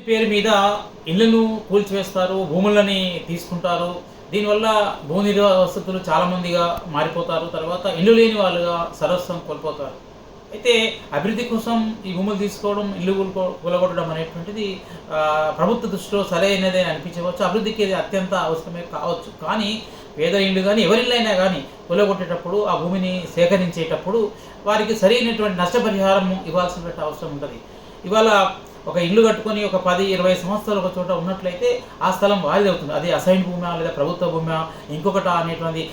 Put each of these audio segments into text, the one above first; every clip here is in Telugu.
పేరు మీద ఇళ్లను కూల్చివేస్తారు, భూములని తీసుకుంటారు. దీనివల్ల భూ నిర్వాహ వసతులు చాలామందిగా మారిపోతారు. తర్వాత ఇల్లు లేని వాళ్ళుగా సర్వస్వం కోల్పోతారు. అయితే అభివృద్ధి కోసం ఈ భూములు తీసుకోవడం, ఇల్లు కూలగొట్టడం అనేటువంటిది ప్రభుత్వ దృష్టిలో సరైనదే అనిపించవచ్చు. అభివృద్ధికి అది అత్యంత అవసరమే కావచ్చు. కానీ పేద ఇళ్ళు కానీ ఎవరిళ్ళైనా కానీ కూలగొట్టేటప్పుడు ఆ భూమిని సేకరించేటప్పుడు వారికి సరైనటువంటి నష్టపరిహారం ఇవ్వాల్సిన అవసరం ఉంటుంది. ఇవాళ ఒక ఇల్లు కట్టుకొని ఒక 10-20 సంవత్సరాలు ఒక చోట ఉన్నట్లయితే ఆ స్థలం వారిది అవుతుంది. అది అసైన్ భూమి లేదా ప్రభుత్వ భూమి ఇంకొకట అనేటువంటి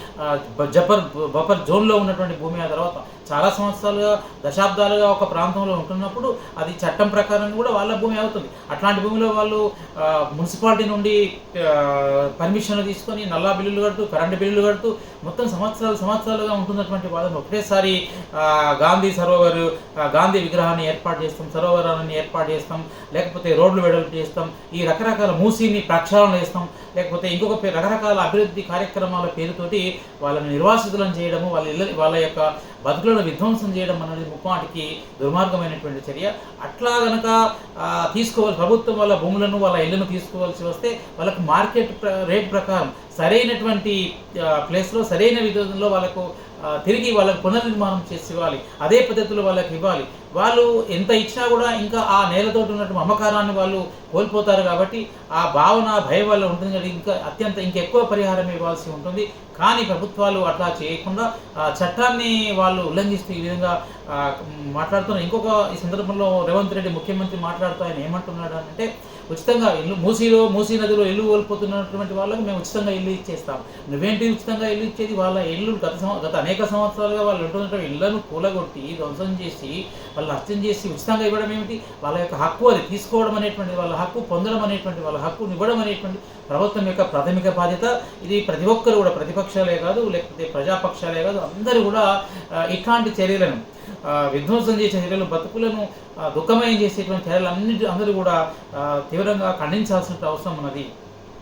బఫర్ జోన్లో ఉన్నటువంటి భూమి. ఆ తర్వాత చాలా సంవత్సరాలుగా దశాబ్దాలుగా ఒక ప్రాంతంలో ఉంటున్నప్పుడు అది చట్టం ప్రకారం కూడా వాళ్ళ భూమి అవుతుంది. అట్లాంటి భూమిలో వాళ్ళు మున్సిపాలిటీ నుండి పర్మిషన్లు తీసుకొని నల్లా బిల్లులు కడుతూ, కరెంటు బిల్లులు కడుతూ మొత్తం సంవత్సరాలుగా ఉంటున్నటువంటి వాళ్ళని ఒకటేసారి గాంధీ విగ్రహాన్ని ఏర్పాటు చేస్తాం, సరోవరాన్ని ఏర్పాటు చేస్తాం, లేకపోతే రోడ్లు వెడల్పు చేస్తాం, ఈ రకరకాల మూసీని ప్రక్షాళన చేస్తాం, లేకపోతే ఇంకొక రకరకాల అభివృద్ధి కార్యక్రమాల పేరుతోటి వాళ్ళని నిర్వాసితులను చేయడము, వాళ్ళ యొక్క బతుకులను విధ్వంసం చేయడం అనేది ముఖ్యమాటికి దుర్మార్గమైనటువంటి చర్య. అట్లా కనుక ప్రభుత్వం వాళ్ళ భూములను, వాళ్ళ ఇళ్లను తీసుకోవాల్సి వస్తే వాళ్ళకు మార్కెట్ రేట్ ప్రకారం సరైనటువంటి ప్లేస్లో సరైన విధానంలో వాళ్ళకు తిరిగి వాళ్ళకు పునర్నిర్మాణం చేసి ఇవ్వాలి. అదే పద్ధతిలో వాళ్ళకి ఇవ్వాలి. వాళ్ళు ఎంత ఇచ్చినా కూడా ఇంకా ఆ నేలతో ఉన్నటువంటి మమకారాన్ని వాళ్ళు కోల్పోతారు. కాబట్టి ఆ భావన, భయం వల్ల ఉంటుంది కాబట్టి ఇంకెక్కువ పరిహారం ఇవ్వాల్సి ఉంటుంది. కానీ ప్రభుత్వాలు అట్లా చేయకుండా చట్టాన్ని వాళ్ళు ఉల్లంఘిస్తూ ఈ విధంగా మాట్లాడుతున్నారు. ఈ సందర్భంలో రేవంత్ రెడ్డి ముఖ్యమంత్రి మాట్లాడుతూ ఆయన ఏమంటున్నాడు అంటే, ఉచితంగా ఇల్లు మూసీ నదిలో ఇల్లు కోల్పోతున్నటువంటి వాళ్ళకు మేము ఉచితంగా ఇల్లు ఇచ్చేస్తాం. నువ్వేంటి ఉచితంగా ఇల్లు ఇచ్చేది? వాళ్ళ ఇల్లు గత అనేక సంవత్సరాలుగా వాళ్ళు ఉంటున్నటువంటి ఇళ్లను కూలగొట్టి ధ్వంసం చేసి వాళ్ళు నష్టం చేసి ఉచితంగా ఇవ్వడం ఏమిటి? వాళ్ళ యొక్క హక్కు అది తీసుకోవడం అనేటువంటి, వాళ్ళ హక్కు పొందడం అనేటువంటి, వాళ్ళ హక్కును ఇవ్వడం అనేటువంటి ప్రభుత్వం యొక్క ప్రాథమిక బాధ్యత. ఇది ప్రతి ఒక్కరు కూడా, ప్రతిపక్షాలే కాదు లేకపోతే ప్రజాపక్షాలే కాదు, అందరూ కూడా ఇట్లాంటి చర్యలను, విధ్వంసం చేసే చర్యలు, బతుకులను దుఃఖమయం చేసేటువంటి చర్యలు అందరూ కూడా తీవ్రంగా ఖండించాల్సిన అవసరం ఉన్నది.